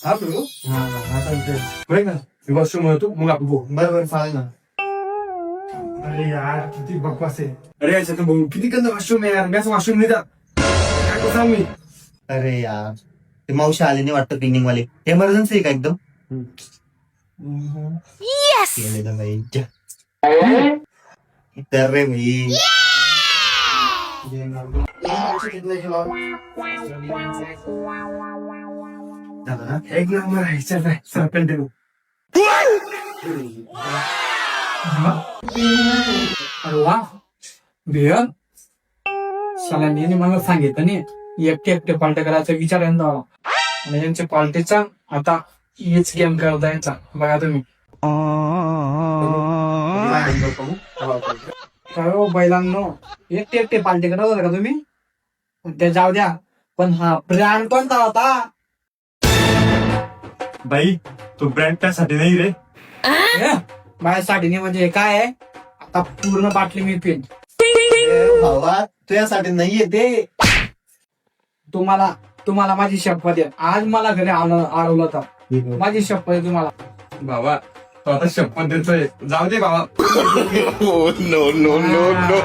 हा प्रभू बरं ना वॉशरूम होतो मग आपण बघू. बरोबर चालेल ना. अरे यार किती बकवास आहे. अरे याच्यात भाऊ किती गंद वॉशरूम आहे यार. मी असं वॉशरूम नाही जात. काय करू सांग मी. अरे यार ते मावशी आले नाही वाटतं क्लिनिंग वाले. एमर्जन्सी आहे का एकदम? केलेलं बाई तर रे भाई एक नंबर आहे. चल बाय चल कंटिन्यू. अरे वा बेहन सलांनी मला सांगितलं नाही एकटे एकटे पालटे करायचा विचार यांना आला आणि यांच्या पालटेचा आता हेच गेम करता यायचा बघा तुम्ही. काय हो बैलांनो एकटे एकटे पालटे करत होता का तुम्ही? ते जाऊ द्या पण हा ब्रँड कोणता होता? बाई तो ब्रँड त्यासाठी नाही रे. माझ्यासाठी नाही म्हणजे काय आहे आता पूर्ण बाटली मी पिन. भावा तुझ्यासाठी नाहीये ते. तुम्हाला माझी शपथ आहे. आज मला घरी अडवलं होतं. माझी शपथ आहे तुम्हाला. बाबा तो आता शपथ देतोय. जाऊ दे बाबा. no, no, no, no.